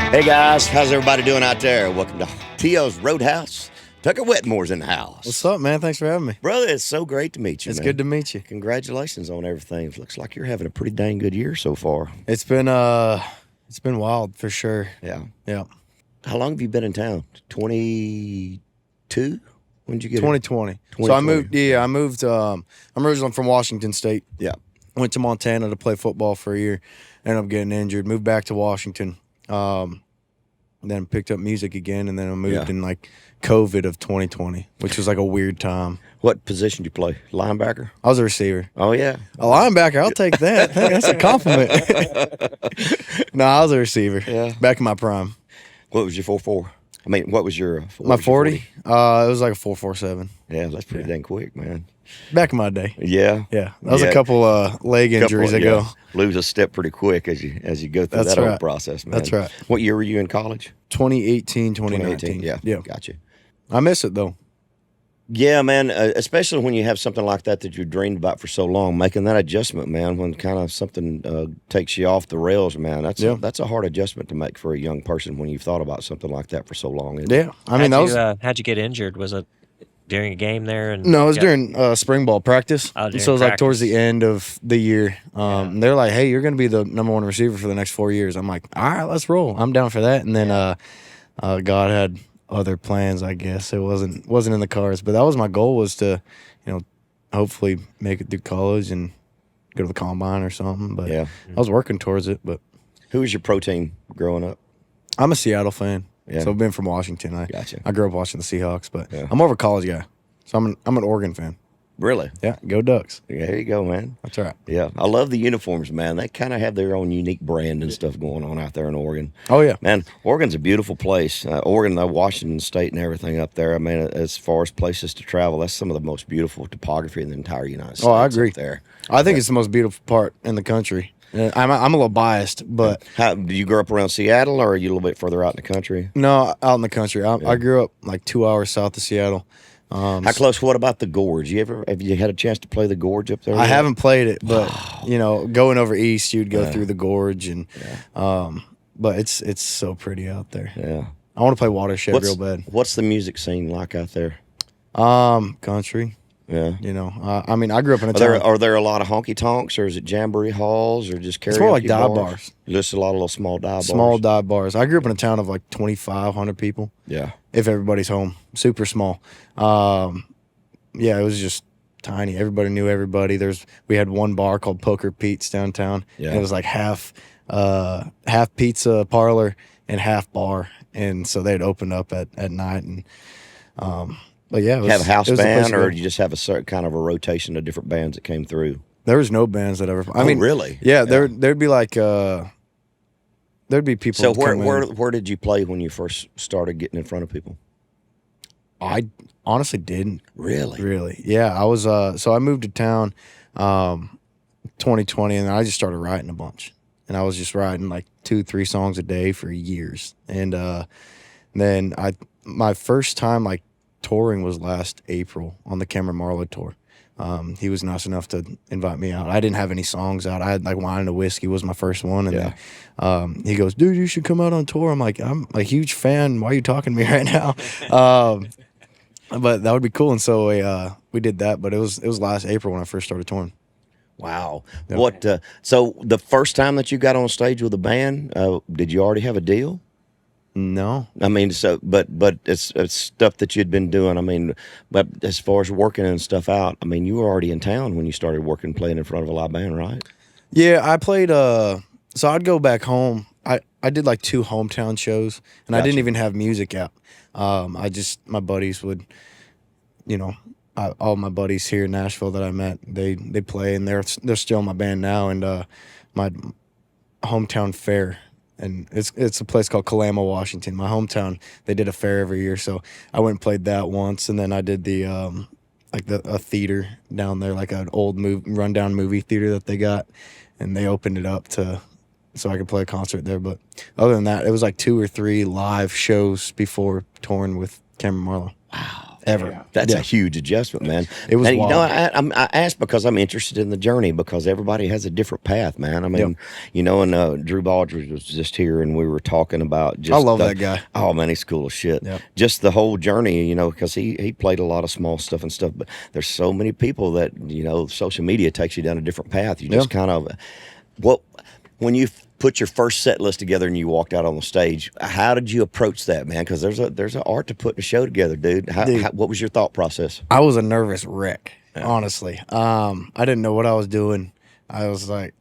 Hey guys, how's everybody doing out there? Welcome to T.O.'s Roadhouse. Tucker Wetmore's in the house. What's up, man? Thanks for having me. Brother, it's so great to meet you, It's man. good to meet you. Congratulations on everything. Looks like you're having a pretty dang good year so far. It's been wild for sure. Yeah. Yeah. How long have you been in town? 22? When did you get 2020. here? So I moved. I'm originally from Washington State. Yeah. Went to Montana to play football for a year. Ended up getting injured. Moved back to Washington. Then picked up music again, and then I moved in like COVID of 2020, which was like a weird time. What position did you play? Linebacker? I was a receiver. Oh, yeah. A linebacker, I'll take that. Hey, that's a compliment. No, I was a receiver. Yeah. Back in my prime. What was your 4.4? I mean, what was your... My 40? It was like a 4.47. Yeah, that's pretty dang quick, man. Back in my day. Yeah. Yeah. That was a couple leg injuries ago. Lose a step pretty quick as you go through that whole process, man. That's right. What year were you in college? 2018, 2019. Yeah. Gotcha. I miss it, though. Yeah, man, especially when you have something like that you dreamed about for so long, making that adjustment, man, when kind of something takes you off the rails, man, that's a hard adjustment to make for a young person when you've thought about something like that for so long. Yeah. I mean, how'd you get injured? Was it during a game there? No, it was during spring ball practice. So it was like towards the end of the year. They're like, hey, you're going to be the number one receiver for the next 4 years. I'm like, all right, let's roll. I'm down for that. And then God had other plans, I guess. It wasn't in the cards. But that was my goal, was to, hopefully make it through college and go to the combine or something. But I was working towards it. But who was your pro team growing up? I'm a Seattle fan. Yeah. So I've been from Washington. Gotcha. I grew up watching the Seahawks, but I'm more of a college guy. So I'm an Oregon fan. Really? Yeah, go Ducks. Yeah, there you go, man. That's right. Yeah, I love the uniforms, man. They kind of have their own unique brand and stuff going on out there in Oregon. Oh, yeah. Man, Oregon's a beautiful place. Oregon, Washington State and everything up there. I mean, as far as places to travel, that's some of the most beautiful topography in the entire United States. Oh, I agree. Up there. I think it's the most beautiful part in the country. I'm a little biased, but... Do you grow up around Seattle, or are you a little bit further out in the country? No, out in the country. I grew up like 2 hours south of Seattle. How close? What about the Gorge? Have you had a chance to play the Gorge up there? I haven't played it, but going over east, you'd go through the Gorge, and but it's so pretty out there. Yeah, I want to play Watershed real bad. What's the music scene like out there? Country. Yeah. I mean, I grew up in a town. Are there a lot of honky tonks, or is it jamboree halls, or just karaoke? It's more like dive bars. Just a lot of little small dive bars. Small dive bars. I grew up in a town of like 2,500 people. Yeah. If everybody's home. Super small. It was just tiny. Everybody knew everybody. We had one bar called Poker Pete's downtown. Yeah. And it was like half pizza parlor and half bar. And so they'd open up at night, and but yeah, have a house band, or you just have a certain kind of a rotation of different bands that came through? There was no bands that ever. I mean, really? Yeah, there'd be like there'd be people. So where did you play when you first started getting in front of people? I honestly didn't. Really? Yeah, I was. So I moved to town, 2020, and I just started writing a bunch, and I was just writing like 2-3 songs a day for years, and then my first time like touring was last April on the Cameron Marlowe tour. He was nice enough to invite me out. I didn't have any songs out. I had like Wine and a Whiskey was my first one. And then he goes, dude, you should come out on tour. I'm like, I'm a huge fan. Why are you talking to me right now? But that would be cool. And so we did that, but it was last April when I first started touring. Wow. Yep. So the first time that you got on stage with a band, did you already have a deal? No. I mean, but it's stuff that you'd been doing. I mean, but as far as working and stuff out, I mean, you were already in town when you started playing in front of a live band, right? Yeah, I played, so I'd go back home. I did like 2 hometown shows, and I didn't even have music out. My buddies would, all my buddies here in Nashville that I met, they play, and they're still in my band now, and my hometown fair. And it's a place called Kalama, Washington. My hometown, they did a fair every year, so I went and played that once, and then I did a theater down there, like an old rundown movie theater that they got, and they opened it up so I could play a concert there. But other than that, it was like 2 or 3 live shows before touring with Cameron Marlowe. Wow. ever. That's Yeah. a huge adjustment, man. It was and, you know, wild. I asked because I'm interested in the journey, because everybody has a different path, man. I mean, Yep. you know, and Drew Baldridge was just here, and we were talking about just. I love that guy. Oh man, he's cool as shit. Yep. Just the whole journey, you know, because he played a lot of small stuff and stuff. But there's so many people that, you know, social media takes you down a different path. You just kind of when you put your first set list together and you walked out on the stage, how did you approach that, man? Because there's an art to putting a show together, dude. What was your thought process? I was a nervous wreck, honestly. I didn't know what I was doing. I was like,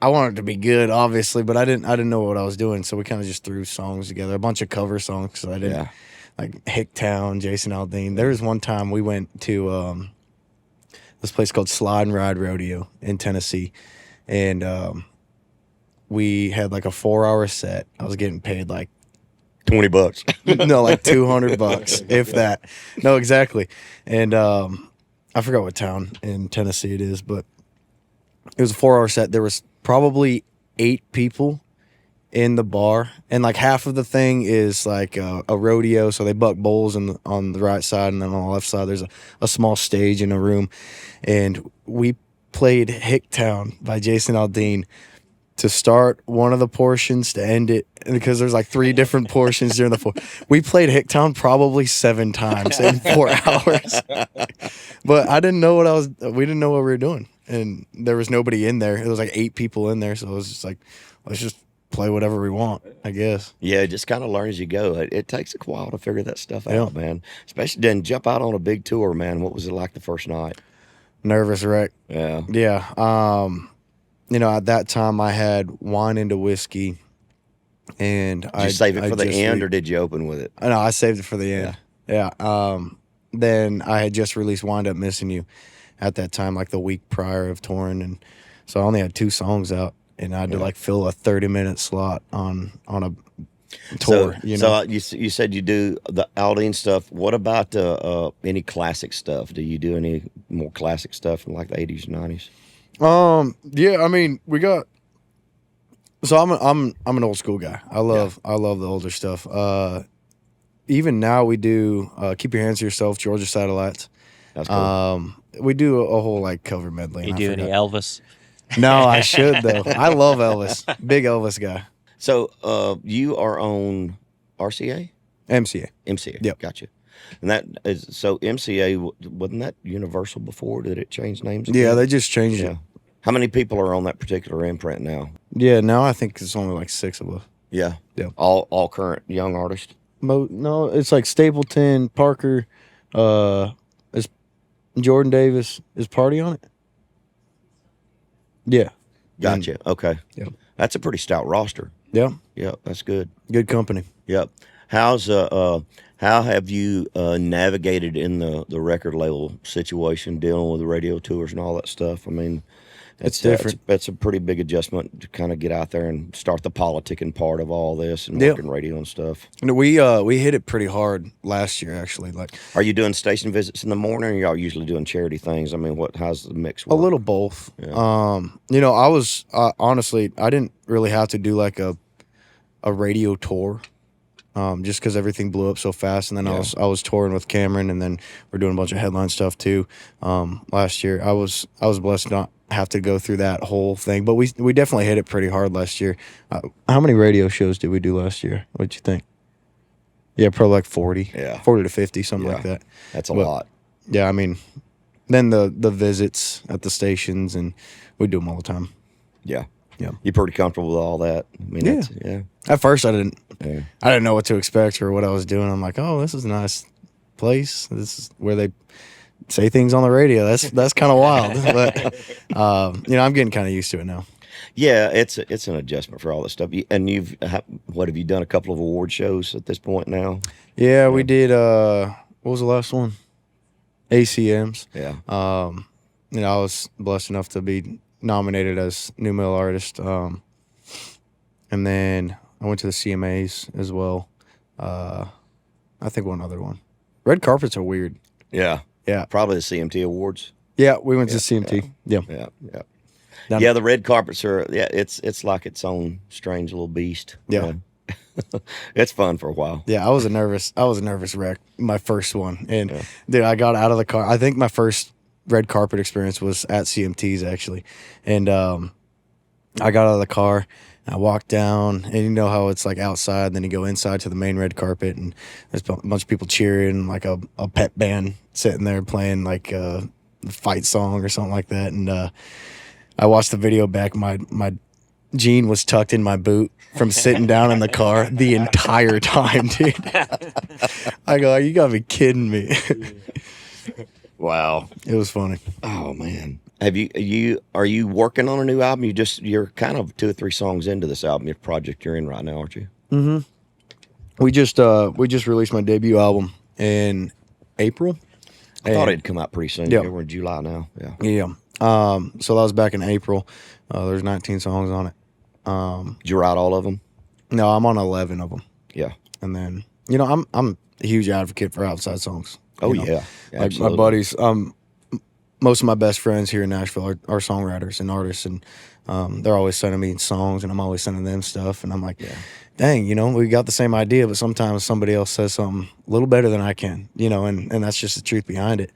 I wanted to be good, obviously, but I didn't know what I was doing. So we kind of just threw songs together, a bunch of cover songs. Because I didn't like Hicktown, Jason Aldean. There was one time we went to this place called Slide and Ride Rodeo in Tennessee, and we had like a 4-hour set. I was getting paid like $20. no, like $200, if that. No, exactly. And I forgot what town in Tennessee it is, but it was a 4-hour set. There was probably 8 people in the bar, and like half of the thing is like a rodeo, so they buck bulls on the right side, and then on the left side there's a small stage in a room, and we played Hicktown by Jason Aldean to start one of the portions, to end it, because there's like 3 different portions during the 4. We played Hicktown probably 7 times in 4 hours, but I didn't know we didn't know what we were doing, and there was nobody in there. It was like 8 people in there, so it was just like, let's just play whatever we want, I guess. Yeah, just kind of learn as you go. It takes a while to figure that stuff out, man. Especially then jump out on a big tour, man. What was it like the first night? Nervous wreck. Yeah. Yeah. You know, at that time I had wine into whiskey, and Did you save it for the end, or did you open with it? No, I saved it for the end. Yeah. Then I had just released Wind Up Missing You at that time, like the week prior of touring, and so I only had 2 songs out, and I had to like fill a 30-minute slot on a tour. So you said you do the Aldean stuff. What about any classic stuff? Do you do any more classic stuff from like the 80s and 90s? Yeah, I mean, we got. So I'm an old school guy. I love the older stuff. Even now we do Keep Your Hands to Yourself, Georgia Satellites. That's cool. We do a whole like cover medley. You do any Elvis? No, I should though. I love Elvis. Big Elvis guy. So you are on RCA? MCA. MCA. Yep. Gotcha. And that is so MCA, wasn't that Universal before? Did it change names again? Yeah, they just changed it. How many people are on that particular imprint now? Yeah, now I think it's only like 6 of us. Yeah. Yeah. All current young artists? No, it's like Stapleton, Parker, is Jordan Davis. Is Party on it? Yeah. Gotcha. Okay. Yep. That's a pretty stout roster. Yeah. Yeah, that's good. Good company. Yep. How have you navigated in the record label situation, dealing with the radio tours and all that stuff? I mean, It's different. It's a pretty big adjustment to kind of get out there and start the politicking part of all this and Yep. working radio and stuff. And we hit it pretty hard last year, actually. Like Are you doing station visits in the morning, or y'all usually doing charity things? I mean, how's the mix work? a little both. Yeah. You know, I was honestly, I didn't really have to do like a radio tour. Just because everything blew up so fast, and then I was touring with Cameron, and then we're doing a bunch of headline stuff too. Last year, I was blessed to not have to go through that whole thing, but we definitely hit it pretty hard last year. How many radio shows did we do last year? What'd you think? Yeah, probably like 40. Yeah. 40 to 50, something like that. That's a lot. Yeah, I mean, then the visits at the stations, and we do them all the time. Yeah. Yeah. You pretty comfortable with all that? I mean, Yeah. yeah. At first, I didn't Yeah. know what to expect or what I was doing. I'm like, oh, this is a nice place. This is where they say things on the radio. That's kind of wild. But you know, I'm getting kind of used to it now. Yeah, it's an adjustment for all this stuff. And what have you done? A couple of award shows at this point now? Yeah, we did. What was the last one? ACMs. Yeah. You know, I was blessed enough to be nominated as New Male Artist. And then I went to the CMAs as well. I think one other one. Red carpets are weird. Yeah. Yeah. Probably the CMT Awards. Yeah, we went to CMT. Yeah. Yeah. Down- Yeah, the red carpets are, it's like its own strange little beast. Yeah. It's fun for a while. Yeah, I was a nervous wreck my first one, and dude, I got out of the car. I think my first red carpet experience was at CMT's actually, and I got out of the car. I walked down, and you know how it's like outside, and then you go inside to the main red carpet, and there's a bunch of people cheering, like a pep band sitting there playing like a fight song or something like that. And I watched the video back. My jean was tucked in my boot from sitting down in the car the entire time, dude. I go, you gotta be kidding me. Wow. It was funny. Oh man. Are you working on a new album? You're kind of 2 or 3 songs into this album, your project you're in right now, aren't you? Mm-hmm. We just released my debut album in April. I thought it'd come out pretty soon. Yeah. We're in July now. Yeah. Yeah. So that was back in April. There's 19 songs on it. Did you write all of them? No, I'm on 11 of them. Yeah. And then, I'm a huge advocate for outside songs. Oh you know? yeah. Like Absolutely. my buddies, most of my best friends here in Nashville are songwriters and artists, and they're always sending me songs, and I'm always sending them stuff, and I'm like, dang, we got the same idea, but sometimes somebody else says something a little better than I can, and that's just the truth behind it.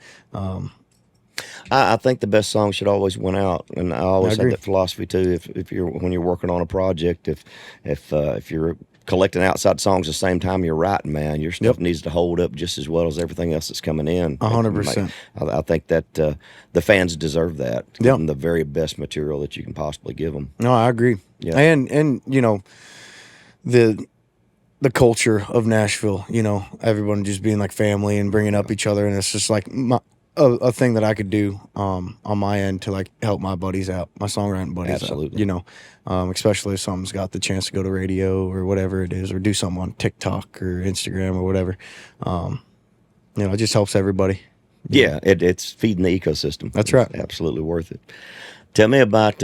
I think the best song should always win out, and I always have agree. that philosophy too. When you're working on a project, if you're collecting outside songs the same time you're writing, man, your stuff needs to hold up just as well as everything else that's coming in. 100%. I think that the fans deserve that. Give Yep. them the very best material that you can possibly give them. No, I agree. Yeah. And the culture of Nashville, everyone just being like family and bringing up each other, and it's just like a thing that I could do on my end to like help my buddies out, my songwriting buddies Absolutely. out, especially if something's got the chance to go to radio or whatever it is, or do something on TikTok or Instagram or whatever. It just helps everybody. Yeah, it's feeding the ecosystem. That's right. It's absolutely worth it. Tell me about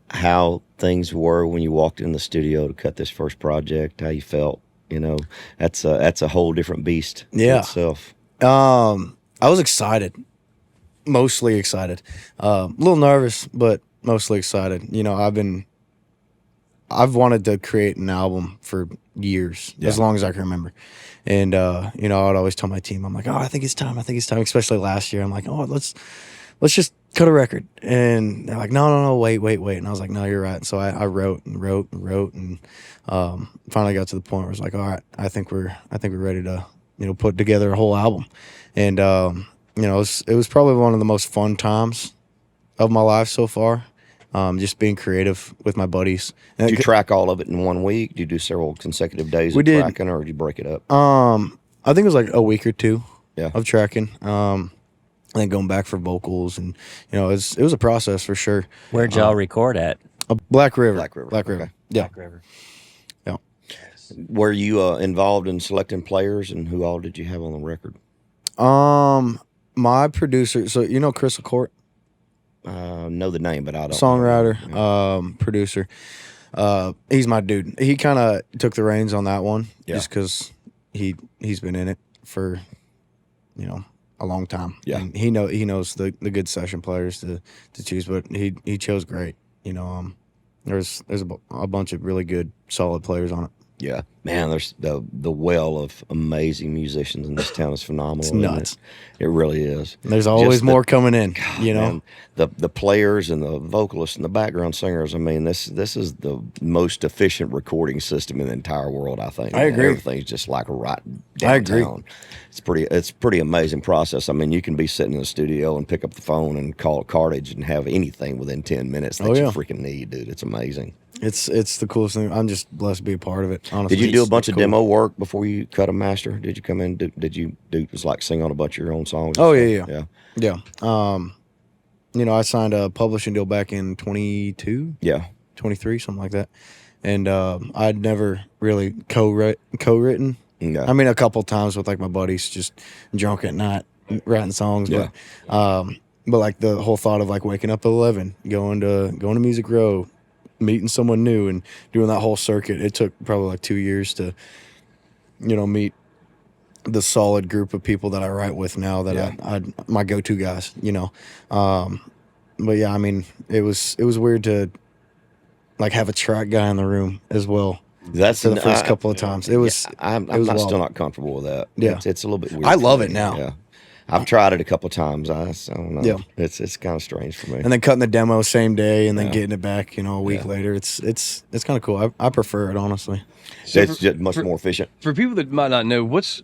how things were when you walked in the studio to cut this first project, how you felt. That's a whole different beast Yeah. itself. I was excited. Mostly excited, a little nervous, but mostly excited. I've wanted to create an album for years, as long as I can remember. And, I would always tell my team, I'm like, I think it's time, especially last year. I'm like, let's just cut a record. And they're like, no, wait. And I was like, no, you're right. And so I wrote and finally got to the point where I was like, all right, I think we're ready to, put together a whole album. And, it was probably one of the most fun times of my life so far. Just being creative with my buddies. Did you track all of it in 1 week? Did you do several consecutive days of tracking, or did you break it up? I think it was like a week or two of tracking. And then going back for vocals, and it was a process for sure. Where'd y'all record at? Black River. Black River. Okay. Yeah. Black River. Yeah. Were you involved in selecting players, and who all did you have on the record? My producer, so Crystal Court, Know the name, but I don't. songwriter, producer. He's my dude. He kind of took the reins on that one, just because he's been in it for a long time. Yeah, and he knows the good session players to choose, but he chose great. There's a bunch of really good solid players on it. Yeah, man, there's the well of amazing musicians in this town is phenomenal. It's nuts. It really is. There's always more coming in. Man, the players and the vocalists and the background singers. I mean, this is the most efficient recording system in the entire world. I think. I agree. Everything's just like right downtown. I agree. It's pretty amazing process. I mean, you can be sitting in the studio and pick up the phone and call Cartage and have anything within 10 minutes that you freaking need, dude. It's amazing. It's the coolest thing. I'm just blessed to be a part of it. Honestly, Did you do a bunch of demo work before you cut a master? Did you come in? Did you just like sing on a bunch of your own songs? Oh yeah. I signed a publishing deal back in 22, 23, something like that, and I'd never really co-written. Yeah. I mean, a couple times with like my buddies, just drunk at night writing songs. Yeah. But like the whole thought of like waking up at 11, going to Music Row, meeting someone new and doing that whole circuit. It took probably like 2 years to, meet the solid group of people that I write with now that I my go-to guys, but yeah, I mean, it was weird to like have a track guy in the room as well. That's for the first couple of times. It was. I'm it was wild. still not comfortable with that. Yeah. It's a little bit weird. I for love me. it now. Yeah. I've tried it a couple of times. I don't know. Yeah. It's kind of strange for me. And then cutting the demo same day and then Yeah. getting it back, a week Yeah. later. It's kind of cool. I prefer it, honestly. So It's just much more efficient. For people that might not know, what's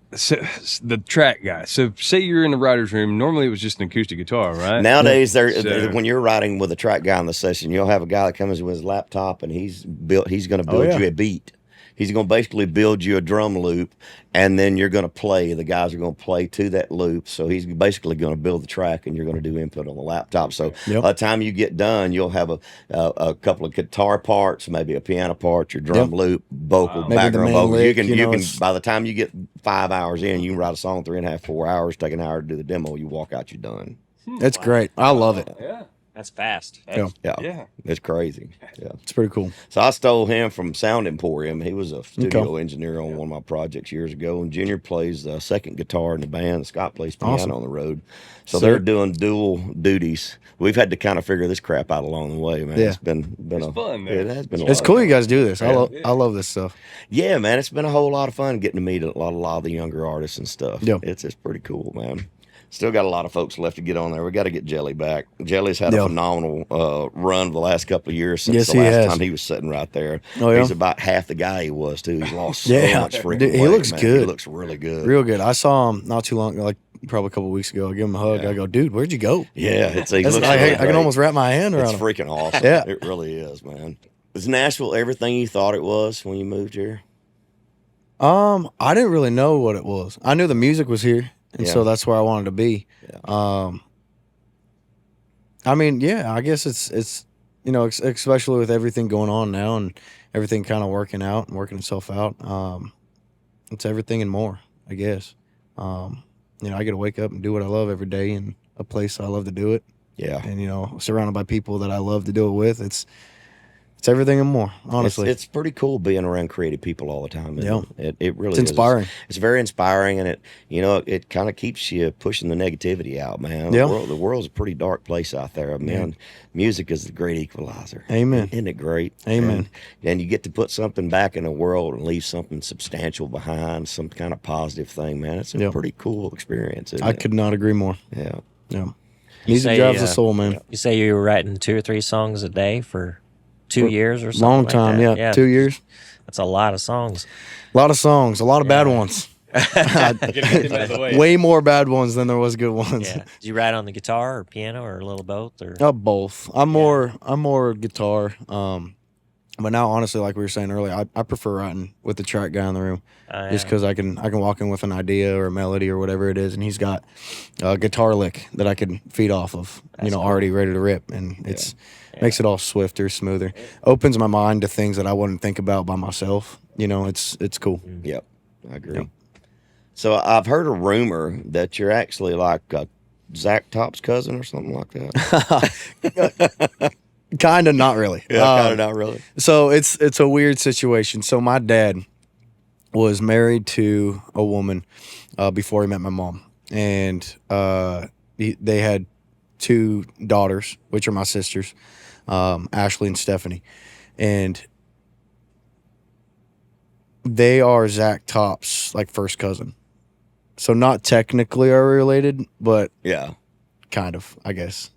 the track guy? So say you're in the writer's room. Normally it was just an acoustic guitar, right? Nowadays, So- when you're writing with a track guy in the session, you'll have a guy that comes in with his laptop and he's going to build yeah. you a beat. He's going to basically build you a drum loop, and then you're going to play. The guys are going to play to that loop. So he's basically going to build the track, and you're going to do input on the laptop. So Yep. by the time you get done, you'll have a couple of guitar parts, maybe a piano part, your drum Yep. loop, vocal, Maybe the background main vocal. lick, you can it's- by the time you get 5 hours in, you can write a song 3.5, 4 hours, take an hour to do the demo. You walk out, you're done. It's great. I love it. Yeah. That's fast. Yeah. Yeah. It's crazy. Yeah. It's pretty cool. So I stole him from Sound Emporium. He was a studio engineer on one of my projects years ago. And Junior plays the second guitar in the band. Scott plays piano Awesome. on the road. So Sick. they're doing dual duties. We've had to kind of figure this crap out along the way, man. Yeah. It's been fun, though. It has been. It's cool you guys do this. Yeah. I love this stuff. Yeah, man. It's been a whole lot of fun getting to meet a lot of the younger artists and stuff. Yeah. It's pretty cool, man. Still got a lot of folks left to get on there. We got to get Jelly back. Jelly's had Yeah. a phenomenal run the last couple of years since Yes, the he last has. time he was sitting right there. Oh, yeah? He's about half the guy he was too. He's lost so Yeah. much freaking Dude, he weight, looks man. good. He looks really good. Real good. I saw him not too long, like probably a couple of weeks ago. I give him a hug. Yeah. I go, dude, where'd you go? Yeah, he That's- looks I, really I can great. almost wrap my hand around It's him. freaking awesome. Yeah. It really is, man. Is Nashville everything you thought it was when you moved here? I didn't really know what it was. I knew the music was here, and Yeah. so that's where I wanted to be. Yeah. I mean, yeah, I guess it's especially with everything going on now and everything kind of working out and working itself out. It's everything and more, I guess. I get to wake up and do what I love every day in a place I love to do it, Yeah. and surrounded by people that I love to do it with. It's everything and more, honestly. It's pretty cool being around creative people all the time. Yeah. It really It's is. inspiring. It's very inspiring, and it kind of keeps you pushing the negativity out, man. Yeah. The world's a pretty dark place out there, man. Music is the great equalizer. Amen. Isn't it great? Amen. And you get to put something back in the world and leave something substantial behind, some kind of positive thing, man. It's a Yeah. pretty cool experience. Isn't I it? could not agree more. Yeah. Yeah. You Music say, drives the uh, soul, man. You say you were writing 2 or 3 songs a day for 2 years or something. Long like time, that? yeah. 2 years. That's a lot of songs. A lot of songs, a lot of bad ones. Get them out of the way. Way more bad ones than there was good ones. Yeah. Did you write on the guitar or piano or a little both? Or Both. I'm more guitar. But now, honestly, like we were saying earlier, I prefer writing with the track guy in the room, just because I can walk in with an idea or a melody or whatever it is, and he's got a guitar lick that I can feed off of, That's cool. already ready to rip, and it's makes it all swifter, smoother, opens my mind to things that I wouldn't think about by myself. It's cool. Yep. I agree. Yep. So I've heard a rumor that you're actually like Zach Top's cousin or something like that. Kind of, not really. Kind of not really. So it's a weird situation. So my dad was married to a woman before he met my mom, and they had 2 daughters, which are my sisters, Ashley and Stephanie, and they are Zach Top's like first cousin. So not technically are we related, but Yeah. kind of, I guess.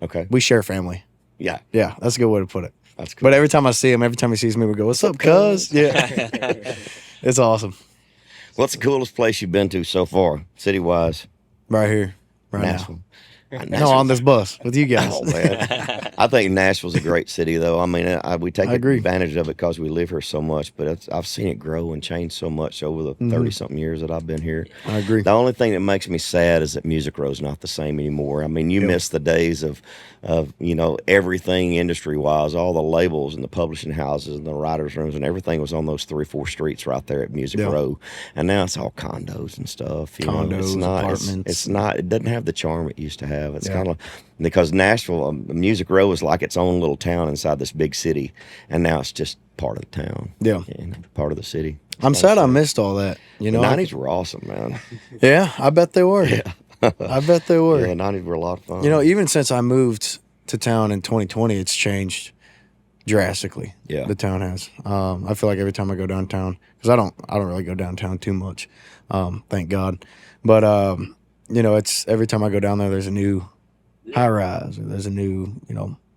Okay. We share family. Yeah. Yeah, that's a good way to put it. That's cool. But every time I see him, every time he sees me, we go, "What's up, cuz?" Yeah, it's awesome. What's the coolest place you've been to so far, city wise? Right here, right Nashville. now. No, on this bus with you guys. Oh man, I think Nashville's a great city, though. I mean, we take I agree. advantage of it because we live here so much. But I've seen it grow and change so much over the 30-something years that I've been here. I agree. The only thing that makes me sad is that Music Row's not the same anymore. I mean, you miss the days of everything industry wise, all the labels and the publishing houses and the writers' rooms and everything was on those 3-4 streets right there at Music Yeah. Row. And now it's all condos and stuff. It's Condos, not, apartments. It's not. It doesn't have the charm it used to have. It's Yeah. kind of because Nashville, Music Row was like its own little town inside this big city, and now it's just part of the town. Yeah. Part of the city. I'm sad I missed all that. The 90s were awesome, man. Yeah, I bet they were. I bet they were. Yeah, 90s were a lot of fun. Even since I moved to town in 2020, it's changed drastically. Yeah. The town has. I feel like every time I go downtown, because I don't really go downtown too much, thank God. But it's every time I go down there, there's a new high rise, or there's a new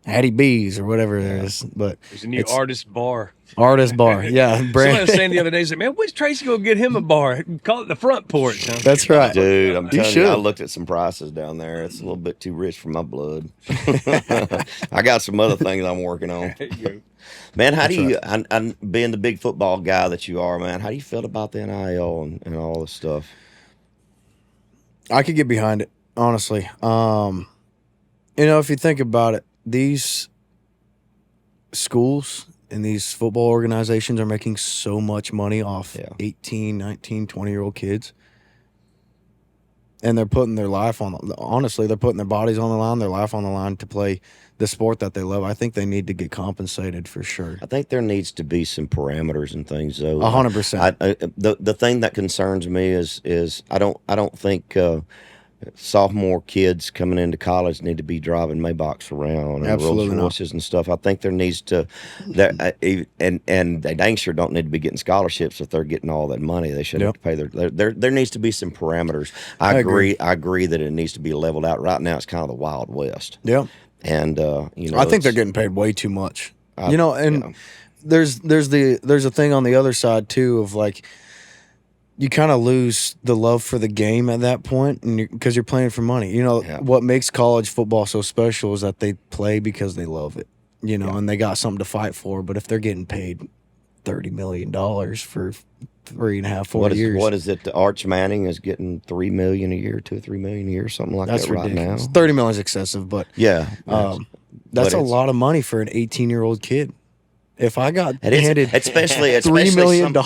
Hattie B's or whatever there is. But There's a new artist bar. Artist bar, yeah. Somebody was saying the other day, said, "Man, when's Tracy gonna get him a bar? Call it the front porch." Huh? That's right, Dude. I'm telling you, I should. looked at some prices down there. It's a little bit too rich for my blood. I got some other things I'm working on. Man, how do you, and being the big football guy that you are, man, how do you feel about the NIL and all this stuff? I could get behind it, honestly. If you think about it, these schools and these football organizations are making so much money off 18, 19, 20-year-old kids. And they're putting their life honestly, they're putting their bodies on the line, their life on the line to play the sport that they love. I think they need to get compensated for sure. I think there needs to be some parameters and things, though. 100%. The thing that concerns me is I don't think sophomore kids coming into college need to be driving Maybachs around and Rolls Royces and stuff. I think there needs to, and they dang sure don't need to be getting scholarships if they're getting all that money. They shouldn't have to pay there needs to be some parameters. I agree that it needs to be leveled out. Right now, it's kind of the Wild West. Yeah, and I think they're getting paid way too much. There's a thing on the other side too of like, you kind of lose the love for the game at that point, and because you're playing for money. What makes college football so special is that they play because they love it. And they got something to fight for. But if they're getting paid $30 million for 3.5, 4 years, what is it? Arch Manning is getting $3 million a year, $2 or $3 million a year, something like that's that ridiculous. right now. $30 million is excessive, but that's a lot of money for an 18-year-old kid. If I got handed especially $3 million,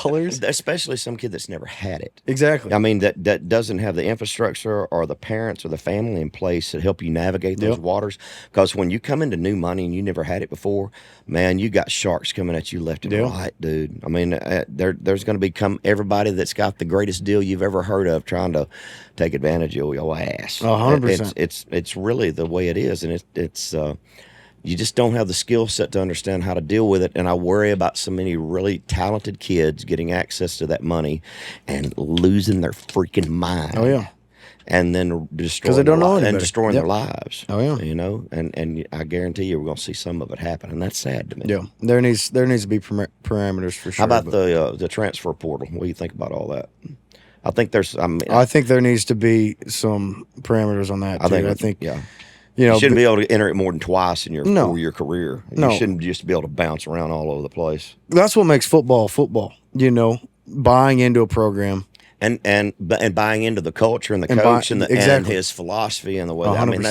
especially some kid that's never had it. Exactly. I mean, that doesn't have the infrastructure or the parents or the family in place to help you navigate those waters. Because when you come into new money and you never had it before, man, you got sharks coming at you left and right, dude. I mean, there's going to become everybody that's got the greatest deal you've ever heard of trying to take advantage of your ass. 100%. It's really the way it is, and it's. You just don't have the skill set to understand how to deal with it. And I worry about so many really talented kids getting access to that money and losing their freaking mind. Oh, yeah. And then destroying, their lives. Oh, yeah. And I guarantee you we're going to see some of it happen. And that's sad to me. Yeah. There needs to be parameters for sure. How about the transfer portal? What do you think about all that? I think I think there needs to be some parameters on that, too. I think you shouldn't be able to enter it more than twice in your 4-year career. No. You shouldn't just be able to bounce around all over the place. That's what makes football, buying into a program. And buying into the culture and the coach and his philosophy and the way. 100%. I mean,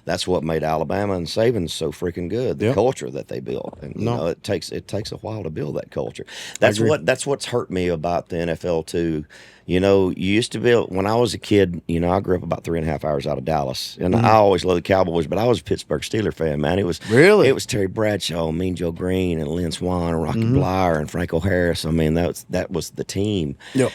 that's what made Alabama and Saban so freaking good. The culture that they built, and it takes a while to build that culture. That's what's hurt me about the NFL too. You used to be when I was a kid. I grew up about 3.5 hours out of Dallas, and I always loved the Cowboys. But I was a Pittsburgh Steelers fan, man. It was Terry Bradshaw, Mean Joe Green, and Lynn Swann, and Rocky Blyer, and Franco Harris. I mean, that was the team. Yep.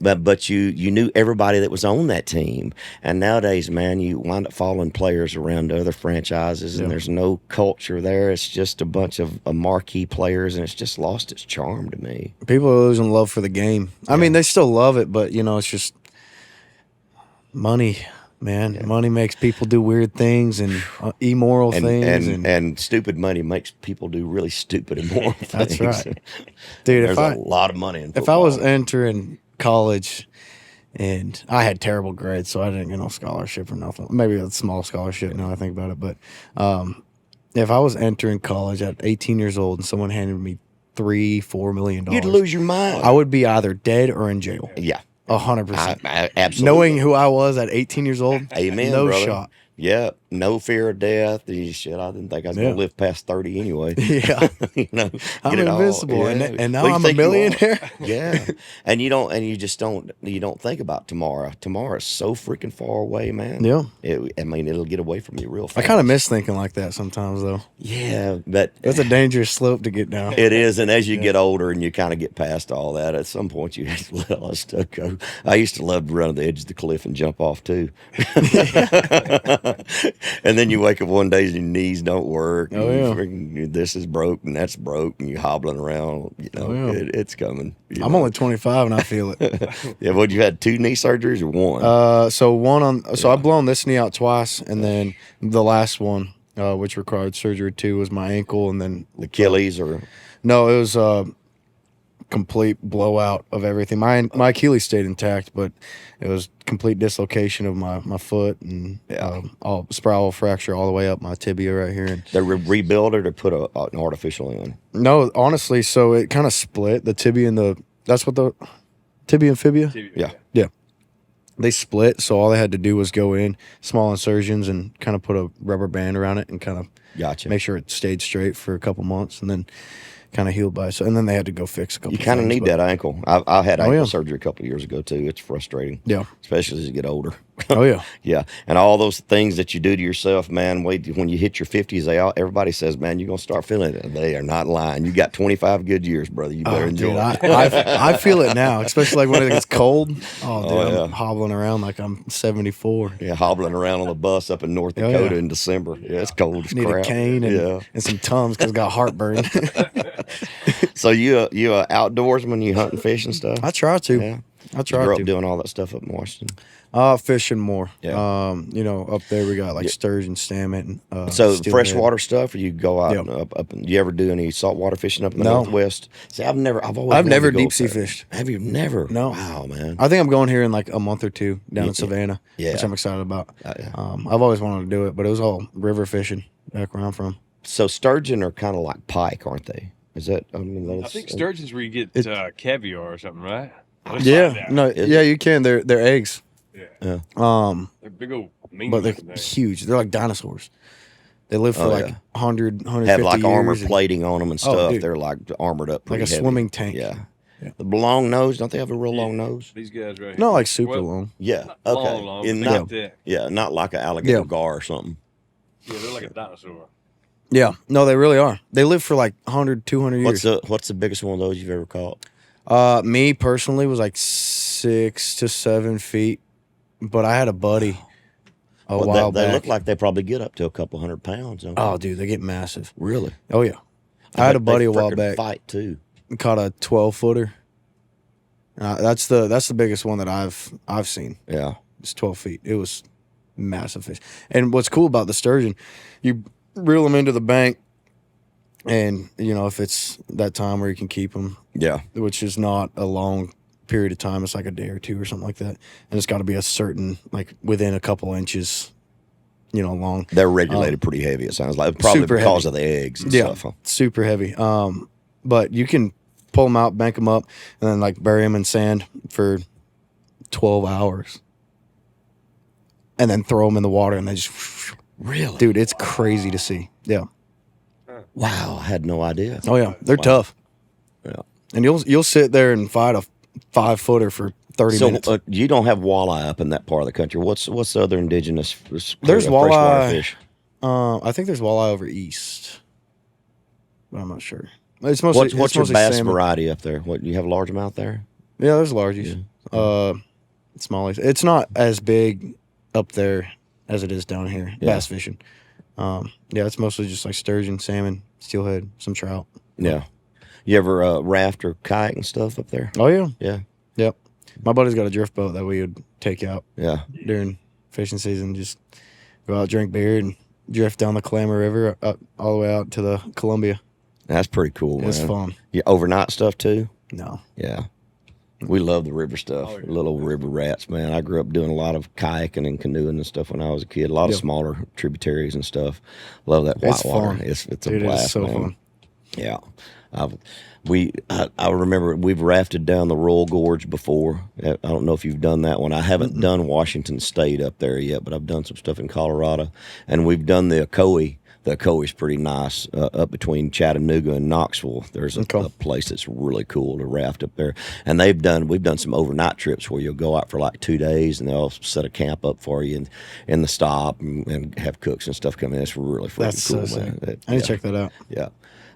But you knew everybody that was on that team. And nowadays, man, you wind up following players around to other franchises, and there's no culture there. It's just a bunch of marquee players, and it's just lost its charm to me. People are losing love for the game. I mean, they still love it, but it's just money, man. Yeah. Money makes people do weird things and immoral things, and stupid money makes people do really stupid immoral things. That's right, dude. There's a lot of money in football. If I was entering college and I had terrible grades, so I didn't get no scholarship or nothing. Maybe a small scholarship now I think about it, but if I was entering college at 18 years old and someone handed me $3-4 million, you'd lose your mind. I would be either dead or in jail. Yeah, 100%. Absolutely. Knowing who I was at 18 years old, amen, no brother. shot. Yeah, no fear of death. Shit, I didn't think I was going to live past 30 anyway. Yeah, I'm invincible, and now I'm a millionaire. Yeah, and you don't think about tomorrow. Tomorrow is so freaking far away, man. Yeah, it'll get away from you real fast. I kind of miss thinking like that sometimes, though. Yeah, but that's a dangerous slope to get down. It is, and as you get older and you kind of get past all that, at some point you have to let all that stuff go. I used to love to run to the edge of the cliff and jump off too. And then you wake up one day and your knees don't work. Oh, and you yeah. freaking, this is broke and that's broke, and you're hobbling around. You know, Oh, yeah. it's coming. You I'm know? only 25 and I feel it. Yeah, well, you had 2 knee surgeries or one? So one on, so I've blown this knee out twice, and then the last one, which required surgery too, was my ankle, and then Achilles or no, it was complete blowout of everything. My Achilles stayed intact, but it was complete dislocation of my foot, and all spiral fracture all the way up my tibia right here. And they rebuilt it or put an artificial in? no, honestly, so it kind of split the tibia and that's what the tibia and fibia. Yeah. They split, so all they had to do was go in, small incisions, and kind of put a rubber band around it and kind of Gotcha. make sure it stayed straight for a couple months, and then kind of healed by. So, and then they had to go fix a couple. You kind of need but- that ankle. I had ankle yeah. surgery a couple of years ago too. It's frustrating. Yeah. Especially as you get older. Oh yeah. Yeah, and all those things that you do to yourself, man. Wait, when you hit your 50s, everybody says, "Man, you're gonna start feeling it." They are not lying. You got 25 good years, brother. You better enjoy Dude, it. I feel it now, especially like when it gets cold. Oh, dude, Oh, yeah. I'm hobbling around like I'm 74. Yeah, hobbling around on the bus up in North Oh, yeah. Dakota in December. Yeah, it's cold as Need crap. a cane and some Tums because I got heartburn. So you a outdoorsman? You hunt and fish and stuff? I try to. Yeah. I You try grew to. up doing all that stuff up in Washington. Fishing more. Yeah. You know, up there we got like sturgeon, salmon. So steelhead. freshwater stuff, or you go out Yeah. and up and you ever do any saltwater fishing up in the No. Northwest? See, I've always I've wanted never to go deep up sea there. fished. Have you never? No. Wow, man. I think I'm going here in like a month or two down in Savannah, Yeah. which I'm excited about. Yeah. I've always wanted to do it, but it was all river fishing back where I'm from. So sturgeon are kind of like pike, aren't they? Is that? I mean, I that's, think sturgeon's where you get caviar or something, right? Let's Yeah, find out. no, Is yeah, you can. They're eggs. Yeah. They're Big old mean but they're looking things. huge. They're like dinosaurs. They live for Oh, like yeah. 100, 150 have like armor years and- plating on them and Oh, stuff. dude. They're like armored up, Like pretty a heavy. swimming tank. Yeah. Yeah. The long nose, don't they have a real long nose? These guys right here. Not like super Well, long. Yeah. not Okay. long, In but not, not that. yeah, not like an alligator Yeah. gar or something. Yeah, they're like a dinosaur. Yeah, no, they really are. They live for like 100, 200 years. What's the biggest one of those you've ever caught? Me personally was like 6 to 7 feet, but I had a buddy a Well, while they back. look like they probably get up to a couple 100 pounds. Don't they? Oh, dude, they get massive. Really? Oh yeah, I had a bet they buddy a while frickin' back. Fight too. Caught a 12-footer. That's the biggest one that I've seen. Yeah. It's 12 feet. It was massive fish. And what's cool about the sturgeon, you reel them into the bank, and you know if it's that time where you can keep them, Yeah. which is not a long period of time. It's like a day or two or something like that, and it's got to be a certain like within a couple inches, you know, long. They're regulated pretty heavy. It sounds like probably super because heavy. of the eggs and Yeah, stuff. Huh? super heavy. But you can pull them out, bank them up, and then like bury them in sand for 12 hours, and then throw them in the water, and they just. Really? Dude, it's crazy to see. Yeah. Wow, I had no idea. Oh yeah, they're tough. Yeah. And you'll sit there and fight a 5-footer for 30 So minutes. you don't have walleye up in that part of the country. What's the other indigenous? There's freshwater walleye. fish. I think there's walleye over east, but I'm not sure. It's mostly What's it's your mostly bass salmon. variety up there? What you have a largemouth there? Yeah, there's largies. Smallies. It's not as big up there as it is down here. Yeah. Bass fishing. Yeah, it's mostly just like sturgeon, salmon, steelhead, some trout. Yeah. You ever raft or kayak and stuff up there? Oh yeah, Yeah. yep. My buddy's got a drift boat that we would take out Yeah. during fishing season. Just go out, drink beer, and drift down the Kalama River up all the way out to the Columbia. That's pretty cool, man. It's fun. Yeah, overnight stuff too. No, Yeah. We love the river stuff. Little river rats, man. I grew up doing a lot of kayaking and canoeing and stuff when I was a kid. A lot of Yep. smaller tributaries and stuff. Love that white It's water. fun. It's Dude, a blast, it's so man. fun. Yeah. I remember we've rafted down the Royal Gorge before. I don't know if you've done that one. I haven't done Washington State up there yet, but I've done some stuff in Colorado. And we've done the Ocoee. The Ocoee's pretty nice up between Chattanooga and Knoxville. There's a place that's really cool to raft up there. And we've done some overnight trips where you'll go out for like 2 days and they'll set a camp up for you in the stop and have cooks and stuff come in. It's really freaking that's cool, so man. sick. I need to check that out. Yeah.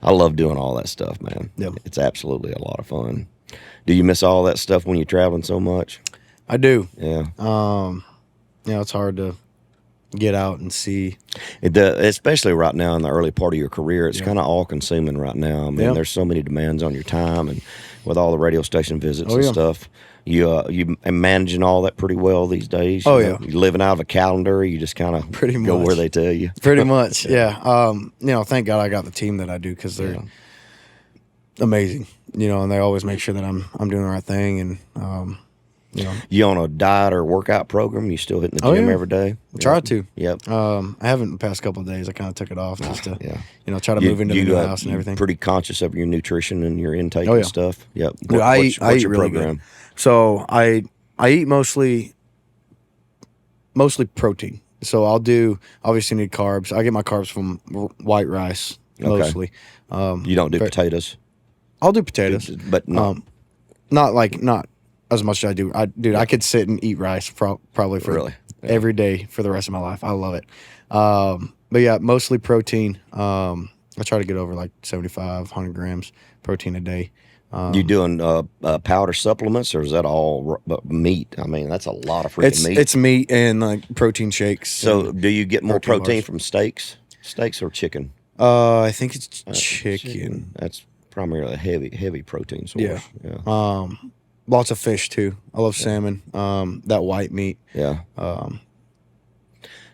I love doing all that stuff, man. Yeah. It's absolutely a lot of fun. Do you miss all that stuff when you're traveling so much? I do. Yeah. Yeah, it's hard to get out and see. Especially right now in the early part of your career, it's kind of all consuming right now. I mean, Yeah. there's so many demands on your time, and with all the radio station visits Oh, and yeah. stuff, you managing all that pretty well these days. Oh, you know? yeah. You living out of a calendar. You just kind of Pretty go much. where they tell you. Pretty much, yeah. You know, thank God I got the team that I do, because they're amazing. You know, and they always make sure that I'm doing the right thing, and you know, You on a diet or workout program? You still hitting the Oh, gym yeah. every day? try to. Yep. I haven't the past couple of days. I kind of took it off just to, Yeah. you know, try to move into the new house and everything. Pretty conscious of your nutrition and your intake Oh, yeah. and stuff. Yep. Dude, I eat your really program? good. So I eat mostly protein. So I'll do, obviously need carbs. I get my carbs from white rice mostly. You don't do potatoes, I'll do potatoes, but not not as much as I do. I could sit and eat rice probably for Really? Yeah. every day for the rest of my life. I love it. But yeah, mostly protein. I try to get over like 75, 100 grams protein a day. You doing powder supplements, or is that all meat? I mean, that's a lot of freaking meat. It's meat and like protein shakes. So, and do you get more protein protein bars. from steaks or chicken? I think it's chicken. That's primarily a heavy protein source. Yeah. Lots of fish too. I love salmon. That white meat. Yeah.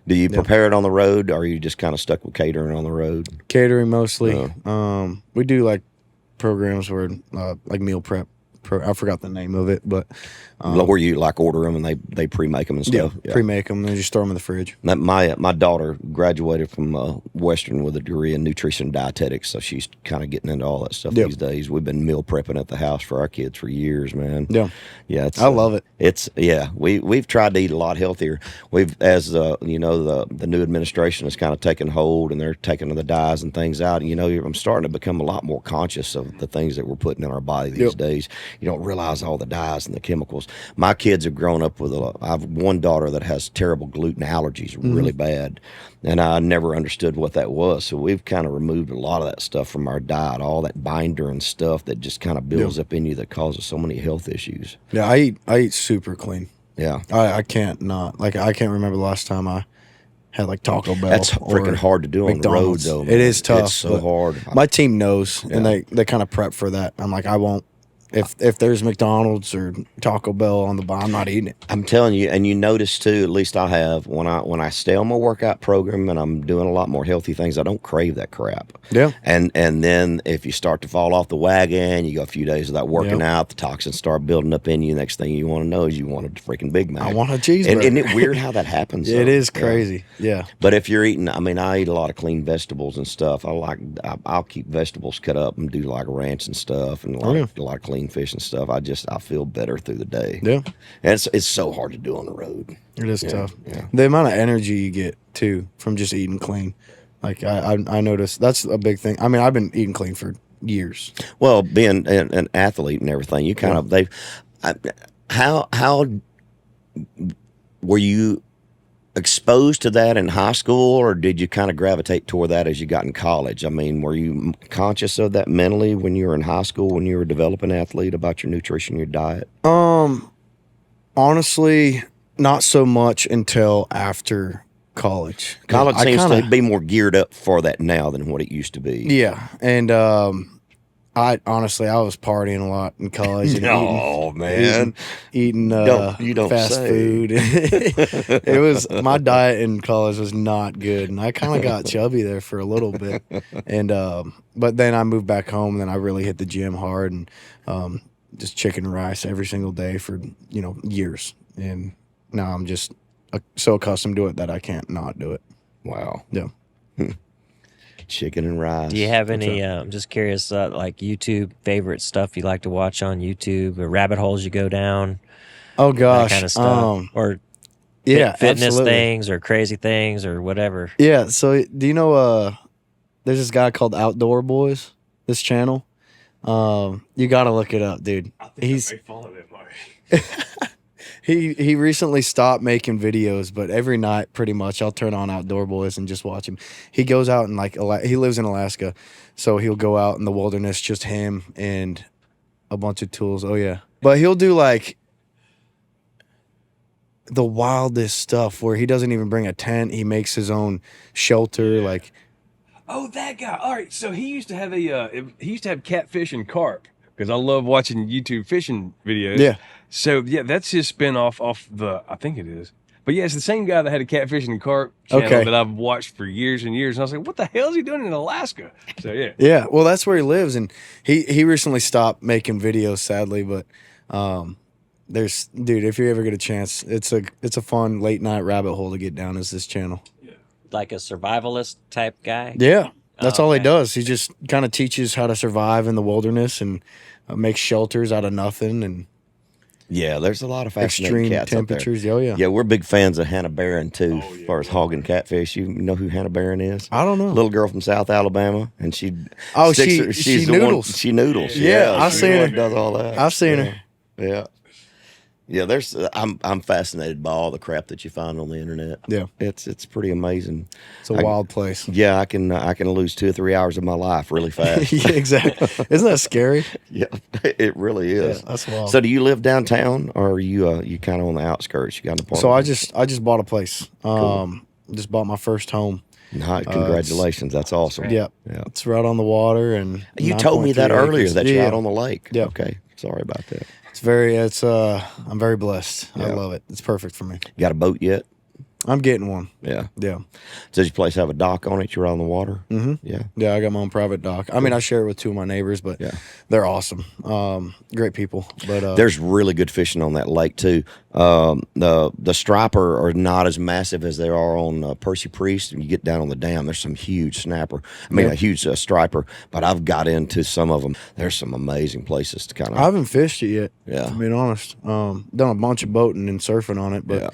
Do you prepare it on the road, or are you just kind of stuck with catering on the road? Catering mostly. We do like programs where like meal prep. I forgot the name of it, but Where you like order them and they pre-make them and stuff. pre-make them and just throw them in the fridge. My daughter graduated from Western with a degree in nutrition and dietetics, so she's kind of getting into all that stuff these days. We've been meal prepping at the house for our kids for years, man. Yeah, I love it. We've tried to eat a lot healthier. We've, as you know, the new administration has kind of taken hold, and they're taking the dyes and things out. And, you know, I'm starting to become a lot more conscious of the things that we're putting in our body these days. You don't realize all the dyes and the chemicals. My kids have grown up with I have one daughter that has terrible gluten allergies, really bad, and I never understood what that was. So we've kind of removed a lot of that stuff from our diet, all that binder and stuff that just kind of builds up in you that causes so many health issues. Yeah, I eat super clean. Yeah, I can't I can't remember the last time I had like Taco Bell. That's freaking hard to do on McDonald's. the road, though. It is tough. It's so hard. My team knows, and they kind of prep for that. I'm like, I won't. If there's McDonald's or Taco Bell on the bar, I'm not eating it. I'm telling you, and you notice too, at least I have, when I stay on my workout program and I'm doing a lot more healthy things, I don't crave that crap. Yeah. And then if you start to fall off the wagon, you go a few days without working out, the toxins start building up in you. Next thing you want to know is you want a freaking Big Mac. I want a cheeseburger. And isn't it weird how that happens? It is crazy. Yeah. But if you're eating, I mean, I eat a lot of clean vegetables and stuff. I'll keep vegetables cut up and do like ranch and stuff, and a lot of clean fish and stuff. I feel better through the day. Yeah. And it's so hard to do on the road. It is tough. Yeah. The amount of energy you get too from just eating clean. Like I noticed that's a big thing. I mean, I've been eating clean for years. Well, being an athlete and everything, you kind of how were you exposed to that in high school, or did you kind of gravitate toward that as you got in college? I mean, were you conscious of that mentally when you were in high school, when you were a developing athlete, about your nutrition, your diet? Honestly, not so much until after college. College seems to be more geared up for that now than what it used to be. Yeah, and I honestly was partying a lot in college. And eating you don't fast say. food. It was, my diet in college was not good, and I kind of got chubby there for a little bit. And but then I moved back home, and then I really hit the gym hard, and just chicken and rice every single day for years. And now I'm just so accustomed to it that I can't not do it. Wow. Yeah. Chicken and rice. Do you have any, I'm just curious, like YouTube favorite stuff you like to watch on YouTube, or rabbit holes you go down? Oh gosh. That kind of stuff. Or fitness absolutely. things or crazy things or whatever. Yeah. So do you know, there's this guy called Outdoor Boys, this channel. You got to look it up, dude. I may follow that, Mark. He recently stopped making videos, but every night pretty much I'll turn on Outdoor Boys and just watch him. He goes out and he lives in Alaska, so he'll go out in the wilderness, just him and a bunch of tools. Oh yeah. But he'll do like the wildest stuff where he doesn't even bring a tent. He makes his own shelter. Like, Oh, that guy. All right. So he used to have catfish and carp because I love watching YouTube fishing videos. Yeah. So yeah, that's his spinoff off I think it is. But yeah, it's the same guy that had a catfish and carp channel that I've watched for years and years. And I was like, what the hell is he doing in Alaska? So yeah. Yeah. Well, that's where he lives. And he recently stopped making videos, sadly. But dude, if you ever get a chance, it's a fun late night rabbit hole to get down is this channel. Like a survivalist type guy? Yeah. That's all he okay. does. He just kind of teaches how to survive in the wilderness and makes shelters out of nothing and Yeah, there's a lot of fascinating extreme cats temperatures. Up there. Oh, yeah. Yeah, we're big fans of Hannah Barron, too, as far as hogging catfish. You know who Hannah Barron is? I don't know. Little girl from South Alabama, and she she the noodles. She noodles. Yeah, I've she's seen the her. one that does all that. I've seen her. Yeah. Yeah, I'm fascinated by all the crap that you find on the internet. Yeah. It's pretty amazing. It's a wild place. Yeah, I can lose 2 or 3 hours of my life really fast. Yeah, exactly. Isn't that scary? Yeah, it really is. Yeah, that's wild. So, do you live downtown, or are you kind of on the outskirts? You got an apartment? So I just bought a place. Just bought my first home. Nice. Congratulations. That's awesome. Yeah. Yeah. It's right on the water, and You told me that 9.3 earlier acres. that you're Yeah. out on the lake. Yeah. Okay. Sorry about that. I'm very blessed. I Yeah. love it. It's perfect for me. You got a boat yet? I'm getting one. Yeah. Yeah. Does your place have a dock on it? You're out on the water? Mm-hmm. Yeah. Yeah, I got my own private dock. I mean, I share it with 2 of my neighbors, but Yeah. they're awesome. Great people. But There's really good fishing on that lake too. The striper are not as massive as they are on Percy Priest. When you get down on the dam, there's some huge snapper. I mean, Yeah. a huge striper. But I've got into some of them. There's some amazing places to kind I of. haven't fished it yet. Yeah. To be honest, done a bunch of boating and surfing on it, but Yeah.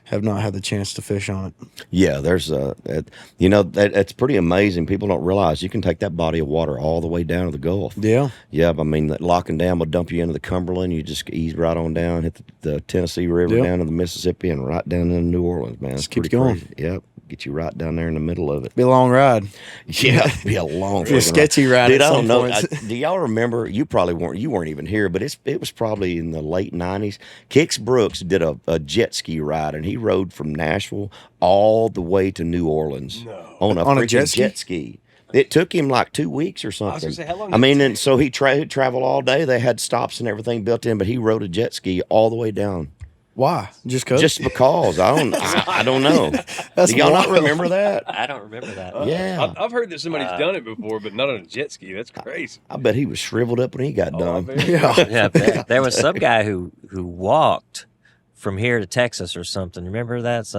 have not had the chance to fish on it. Yeah, there's it's pretty amazing. People don't realize you can take that body of water all the way down to the Gulf. Yeah. Yeah, I mean, that locking dam will dump you into the Cumberland. You just ease right on down, hit the Tennessee River, Yep. down to the Mississippi, and right down into New Orleans, man. It's Just keeps pretty going. crazy. Yep, get you right down there in the middle of it. Be a long ride. Yeah, it'd be a long, Be a freaking sketcy ride Dude, at I don't some know. points. Do y'all remember? You probably weren't. You weren't even here, but it was probably in the late '90s. Kix Brooks did a jet ski ride, and he rode from Nashville all the way to New Orleans on a On a freaking jet ski? It took him like 2 weeks or something. was gonna say, how long I did it mean, take? and so he traveled all day. They had stops and everything built in, but he rode a jet ski all the way down. Why? Just cause? Just because I don't know. That's Do y'all not wild. remember that? I don't remember that. Yeah. I've heard that somebody's done it before, but not on a jet ski. That's crazy. I bet he was shriveled up when he got I done. bet. Yeah. Yeah, there was some guy who walked from here to Texas or something. Remember that's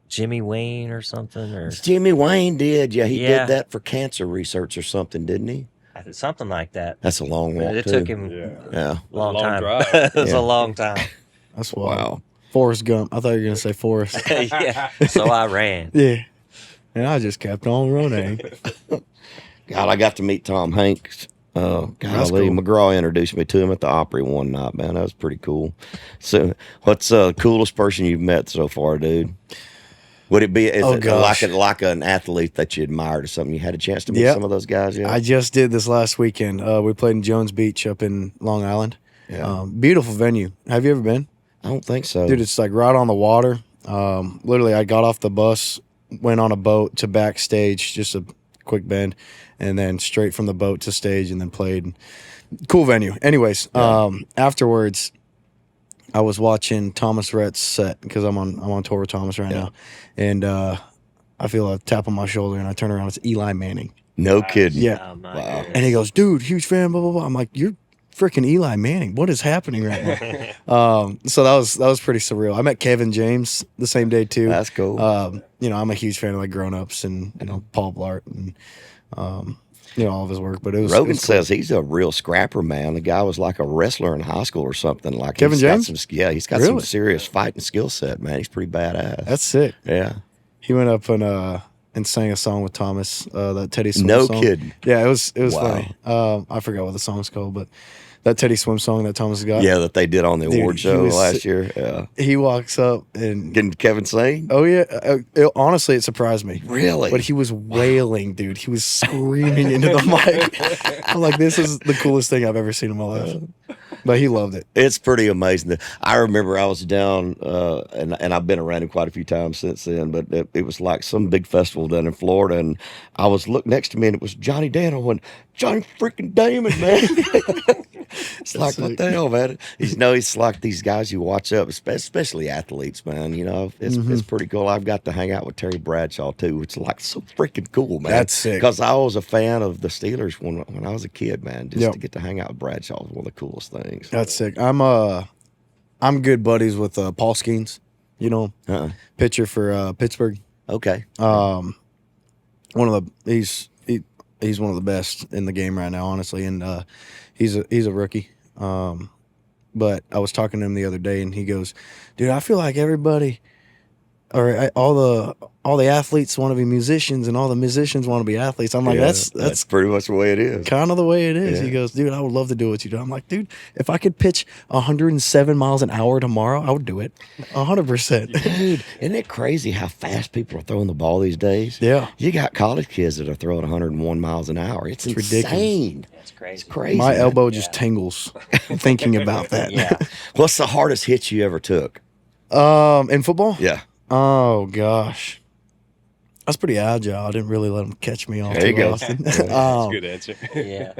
Jimmy Wayne or something or Jimmy Wayne did. Yeah, he Yeah. did that for cancer research or something, didn't he? something like that. That's a long walk. But it too. took him Yeah. a long Long time. drive. It was Yeah. a long time. That's wild. Wow. Forrest Gump. I thought you were gonna say Forrest. Yeah. So I ran. Yeah. And I just kept on running. God, I got to meet Tom Hanks. Golly, cool. McGraw introduced me to him at the Opry one night, man. That was pretty cool. So, what's the coolest person you've met so far, dude? Would it be is Oh, it gosh. like an athlete that you admired or something? You had a chance to meet Yep. some of those guys, yeah? I just did this last weekend. We played in Jones Beach up in Long Island. Yeah. Beautiful venue. Have you ever been? I don't think so. Dude, it's like right on the water. Literally, I got off the bus, went on a boat to backstage, just a quick bend, and then straight from the boat to stage, and then played. Cool venue. Anyways, afterwards, I was watching Thomas Rhett's set because I'm on tour with Thomas right now, and I feel a tap on my shoulder, and I turn around. It's Eli Manning. No kidding. Yeah. Oh, my Wow. goodness. And he goes, dude, huge fan, blah, blah, blah. I'm like, you're freaking Eli Manning. What is happening right now? So that was pretty surreal. I met Kevin James the same day too. That's cool. I'm a huge fan of like Grown Ups and, Paul Blart and, all of his work. But it was Rogan it's cool. says he's a real scrapper, man. The guy was like a wrestler in high school or something. Like Kevin he's got James? he's got some Really? serious fighting skill set, man. He's pretty badass. That's sick. yeah. He went up and sang a song with Thomas, that Teddy Swim No song. kidding. Yeah, it was Wow. funny. I forgot what the song's called, but that Teddy Swim song that Thomas got. Yeah, that they did on the Dude, award he show was last sick. year. Yeah. He walks up and Can Kevin sing? oh yeah, honestly, it surprised me. Really? But he was wailing, dude. He was screaming into the mic. I'm like, this is the coolest thing I've ever seen in my life. but he loved it. It's pretty amazing. I remember I was down, and I've been around him quite a few times since then, but it was like some big festival down in Florida, and I was looking next to me, and it was Johnny Dano, and Johnny freaking Damon, man. It's like, what the hell, man? He's like these guys you watch up, especially athletes, man. It's pretty cool. I've got to hang out with Terry Bradshaw, too, which is like so freaking cool, man. That's sick. Because I was a fan of the Steelers when I was a kid, man. Just to get to hang out with Bradshaw was one of the coolest things. That's sick. I'm good buddies with Paul Skeens, pitcher for Pittsburgh. Okay. He's one of the best in the game right now, honestly, and he's a rookie. But I was talking to him the other day, and he goes, "Dude, I feel like everybody, all the athletes want to be musicians, and all the musicians want to be athletes." I'm like, that's pretty much the way it is. kind of the way it is. Yeah. He goes, "Dude, I would love to do what you do." I'm like, "Dude, if I could pitch 107 miles an hour tomorrow, I would do it, 100%." Dude, isn't it crazy how fast people are throwing the ball these days? Yeah. You got college kids that are throwing 101 miles an hour. It's ridiculous. insane. That's crazy. It's crazy. My man. elbow just tingles thinking about that. Yeah. What's the hardest hit you ever took? In football? Yeah. Oh gosh, I was pretty agile. I didn't really let them catch me off There you too go. often. That's a good answer. Yeah.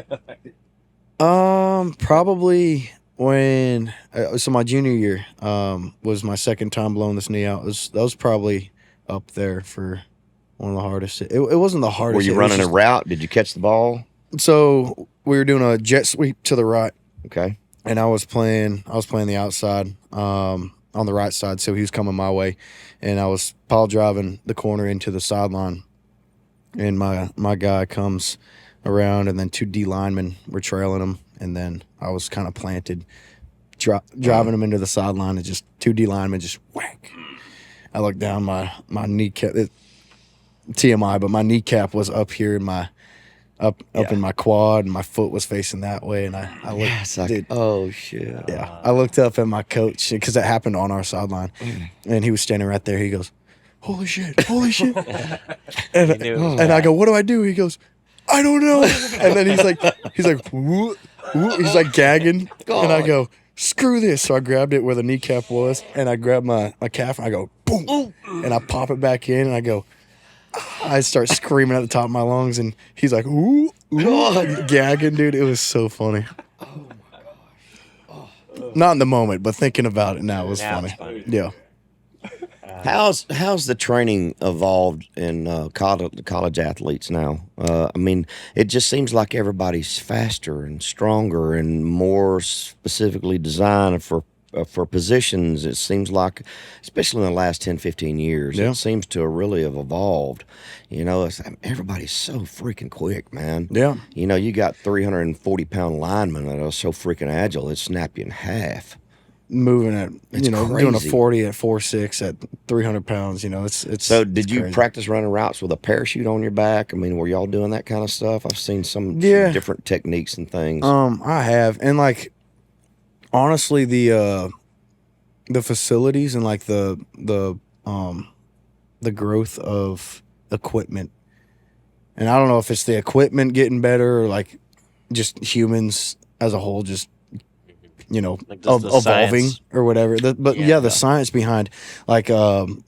Probably when so my junior year was my second time blowing this knee out. That was probably up there for one of the hardest. It wasn't the hardest. Were you hit, it was running a route? Did you catch the ball? So we were doing a jet sweep to the right, Okay. and I was playing the outside on the right side, so he was coming my way, and I was pile driving the corner into the sideline, and my guy comes around, and then two D linemen were trailing him, and then I was kind of planted, driving him into the sideline, and just two D linemen just whack. I looked down, my kneecap, TMI, but my kneecap was up here in my up in my quad, and my foot was facing that way, and I looked, dude, oh shit. yeah, I looked up at my coach because it happened on our sideline, and he was standing right there. He goes, holy shit. And I go, what do I do? He goes, I don't know. And then he's like, woo, woo. He's like gagging. God. And I go, screw this. So I grabbed it where the kneecap was, and I grabbed my calf, and I go, boom. And I pop it back in, and I go, I start screaming at the top of my lungs, and he's like, ooh, gagging, dude. It was so funny. Oh my gosh. Oh. Not in the moment, but thinking about it now was Now funny. it's funny. Yeah. How's the training evolved in college athletes now? I mean, it just seems like everybody's faster and stronger and more specifically designed for positions. It seems like, especially in the last 10, 15 years, Yeah. it seems to really have evolved. Everybody's so freaking quick, man. Yeah. You got 340-pound linemen that are so freaking agile, it snap you in half. Moving at, It's doing a crazy. 40 at 4.6 at 300 pounds, it's So did it's you crazy. practice running routes with a parachute on your back? I mean, were y'all doing that kind of stuff? I've seen some Yeah. different techniques and things. I have, and honestly, the facilities and the growth of equipment, and I don't know if it's the equipment getting better or just humans as a whole just Like just the evolving science. or whatever. But the science behind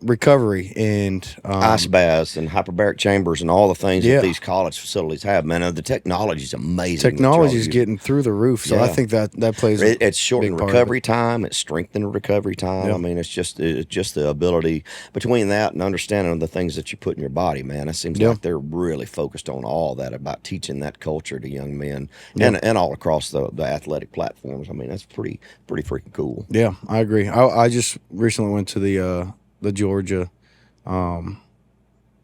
recovery and Ice baths and hyperbaric chambers and all the things Yeah. that these college facilities have, man. The technology is amazing. that technology y'all is use. getting through the roof. So I Yeah. think that plays. It's shortened big part of it. recovery time. It's strengthened recovery time. Yeah. I mean, it's just the ability between that and understanding the things that you put in your body, man. It seems Yeah. like they're really focused on all that about teaching that culture to young men Yeah. and all across the athletic platforms. I mean, that's pretty freaking cool. Yeah, I agree. I just recently went to the Georgia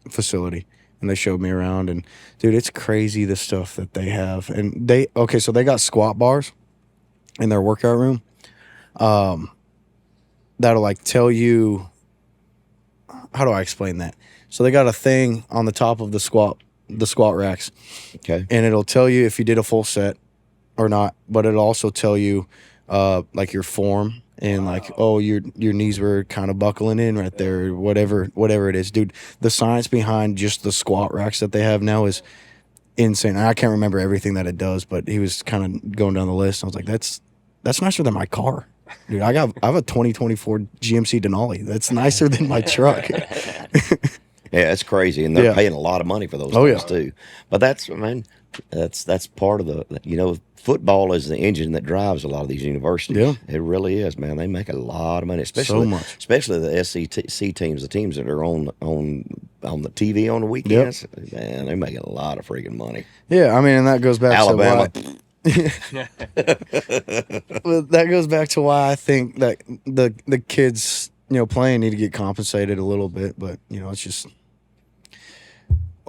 facility, and they showed me around, and dude, it's crazy the stuff that they have. And so they got squat bars in their workout room. That'll tell you, how do I explain that? So they got a thing on the top of the squat racks, Okay. and it'll tell you if you did a full set or not, but it'll also tell you your form and your knees were kind of buckling in right there, or whatever it is. Dude, the science behind just the squat racks that they have now is insane. And I can't remember everything that it does, but he was kind of going down the list. I was like, that's nicer than my car. Dude, I have a 2024 GMC Denali. That's nicer than my truck. Yeah, it's crazy, and they're paying a lot of money for those things too. But that's part of the football is the engine that drives a lot of these universities. Yeah, it really is, man. They make a lot of money, especially the SEC teams, the teams that are on the TV on the weekends. Yep. Man, they're making a lot of freaking money. Yeah, I mean, and that goes back Alabama. to why. Well, that goes back to why I think that the kids playing need to get compensated a little bit, but it's just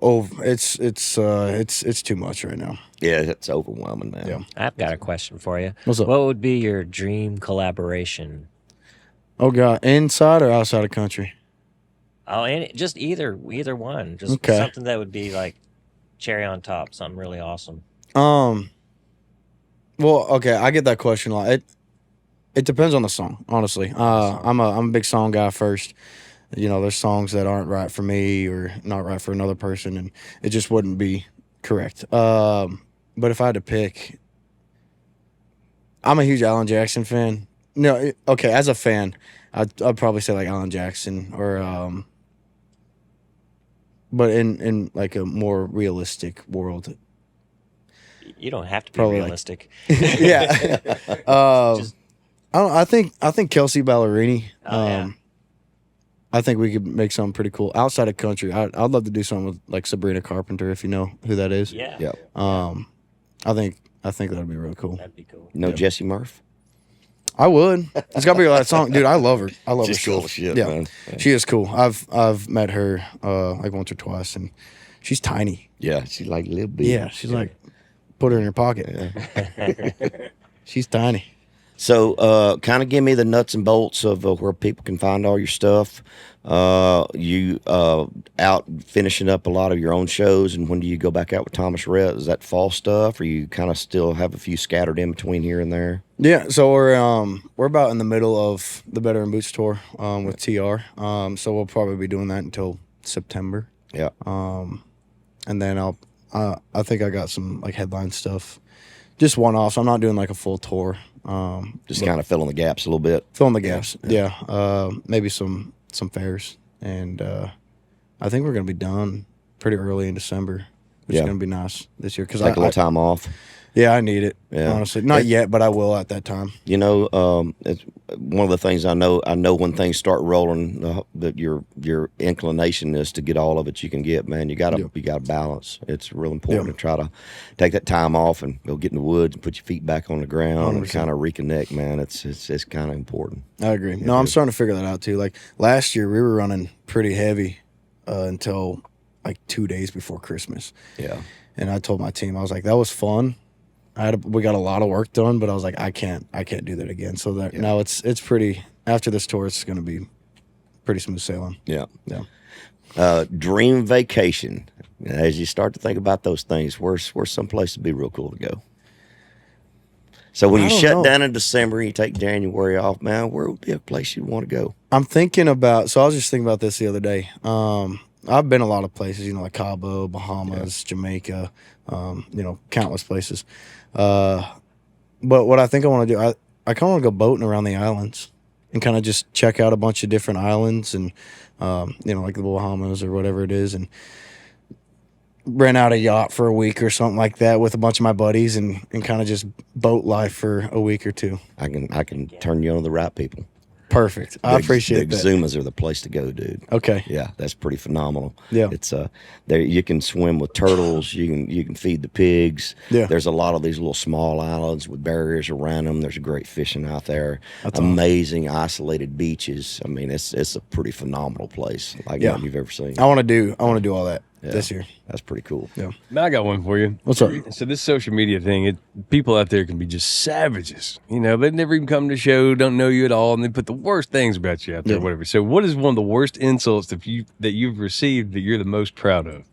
it's too much right now. Yeah, it's overwhelming, man. Yeah. I've got a question for you. What's up? What would be your dream collaboration? Oh God, inside or outside of country? Oh, just either one. Just something that would be like cherry on top, something really awesome. Well, okay, I get that question a lot. It depends on the song, honestly. I'm a big song guy first. There's songs that aren't right for me or not right for another person, and it just wouldn't be correct. But if I had to pick, I'm a huge Alan Jackson fan. No, okay, as a fan, I'd probably say like Alan Jackson or but in like a more realistic world. You don't have to be realistic. Yeah. I think Kelsey Ballerini. I think we could make something pretty cool outside of country. I'd love to do something with like Sabrina Carpenter, if you know who that is. Yeah. Yep. I think that'd be real cool. That'd be cool. Jesse Murph. I would. It's got to be that song, dude. I love her. I love her. She's cool as shit, yeah. Man. Yeah. She is cool. I've met her like once or twice, and she's tiny. Yeah, she's like a little bit. Yeah, she's like put her in your pocket. Yeah. She's tiny. So, kind of give me the nuts and bolts of where people can find all your stuff. You out finishing up a lot of your own shows, and when do you go back out with Thomas Rhett? Is that fall stuff, or you kind of still have a few scattered in between here and there? Yeah, so we're about in the middle of the Better and Boots tour with TR. So we'll probably be doing that until September. Yeah. And then I think I got some like headline stuff, just one off. So I'm not doing like a full tour. Just kind of filling the gaps a little bit. Filling the gaps, yeah. Maybe some fairs, and I think we're gonna be done pretty early in December, which is gonna be nice this year. Take a little time off. Yeah, I need it. Yeah. Honestly, not yet, but I will at that time. It's one of the things I know. I know when things start rolling, that your inclination is to get all of it you can get. Man, you gotta balance. It's real important to try to take that time off and go get in the woods and put your feet back on the ground 100%. And kind of reconnect. Man, it's kind of important. I agree. No, I'm starting to figure that out too. Like last year, we were running pretty heavy until like 2 days before Christmas. Yeah, and I told my team, I was like, that was fun. We got a lot of work done, but I was like, I can't do that again. So that now it's pretty. After this tour, it's going to be pretty smooth sailing. Yeah. Dream vacation. As you start to think about those things, where's some place to be real cool to go? So when you shut down in December, you take January off, man. Where would be a place you'd want to go? I'm thinking about. So I was just thinking about this the other day. I've been a lot of places, like Cabo, Bahamas, Jamaica, countless places. But what I think I want to do, I kind of want to go boating around the islands and kind of just check out a bunch of different islands and, like the Bahamas or whatever it is, and rent out a yacht for a week or something like that with a bunch of my buddies and kind of just boat life for a week or two. I can turn you on to the right people. Perfect. I appreciate that. The Exumas are the place to go, dude. Okay. Yeah, that's pretty phenomenal. Yeah. It's there you can swim with turtles, you can feed the pigs. Yeah. There's a lot of these little small islands with barriers around them. There's great fishing out there. That's amazing isolated beaches. I mean, it's a pretty phenomenal place, like nothing you've ever seen. I want to do all that this year. That's pretty cool. Yeah. Now I got one for you. What's up? So this social media thing, people out there can be just savages. They've never even come to the show, don't know you at all, and they put the worst things about you out there, whatever. So what is one of the worst insults that you've received that you're the most proud of?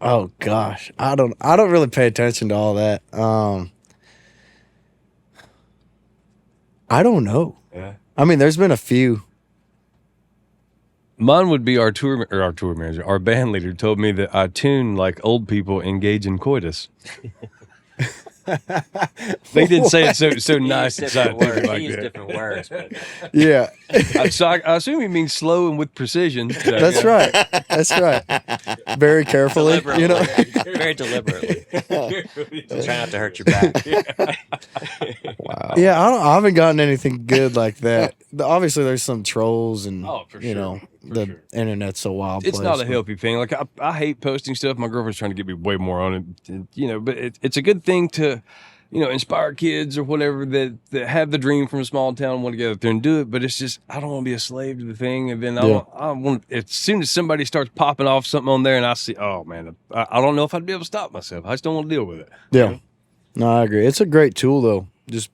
Oh gosh, I don't really pay attention to all that. I don't know. Yeah. I mean, there's been a few. Mine would be our tour manager. Our band leader told me that I tune like old people engage in coitus. They didn't say it so He nice used and different words. scientific He like used that. different words. But Yeah, So I assume he means slow and with precision. So, that's right. That's right. Very carefully, you know. very deliberately. Try not to hurt your back. Wow. Yeah, I haven't gotten anything good like that. Obviously, there's some trolls, and Oh, for you sure. know, For the sure. internet's a wild It's place. not a but- healthy thing. Like I hate posting stuff. My girlfriend's trying to get me way more on it, you know. But it's a good thing to, you know, inspire kids or whatever that have the dream from a small town and want to get out there and do it. But it's just I don't want to be a slave to the thing. And then I want as soon as somebody starts popping off something on there and I see, oh man, I don't know if I'd be able to stop myself. I just don't want to deal with it. Yeah, no, I agree. It's a great tool though. Just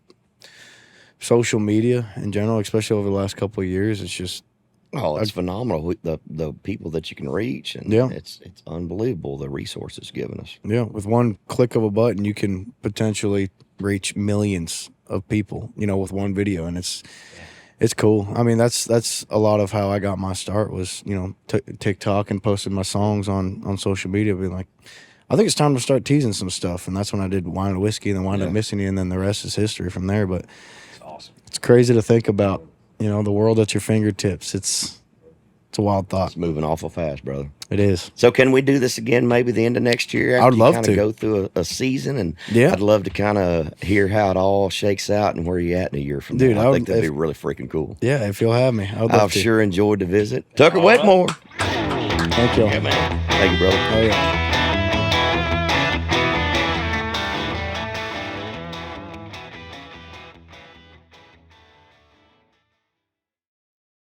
social media in general, especially over the last couple of years, it's just Oh, it's phenomenal. The people that you can reach, and Yeah. it's unbelievable the resources given us. yeah. With one click of a button, you can potentially reach millions of people. You know, with one video, and it's cool. I mean, that's a lot of how I got my start was, you know, TikTok and posting my songs on social media, being like, I think it's time to start teasing some stuff, and that's when I did Wine and Whiskey, and then Wind Up Missing You, and then the rest is history from there. But It's awesome. it's crazy to think about, you know, the world at your fingertips. It's a wild thought. It's moving awful fast, brother. It is. So can we do this again maybe the end of next year? After I would love you to. go through a season, and Yeah. I'd love to kind of hear how it all shakes out and where you're at in a year from Dude, now. I I would- think that'd if- be really freaking cool. Yeah, if you'll have me, I would love I've to. sure enjoyed the visit. Tucker Wetmore. Thank you. Thank you, brother. Oh yeah.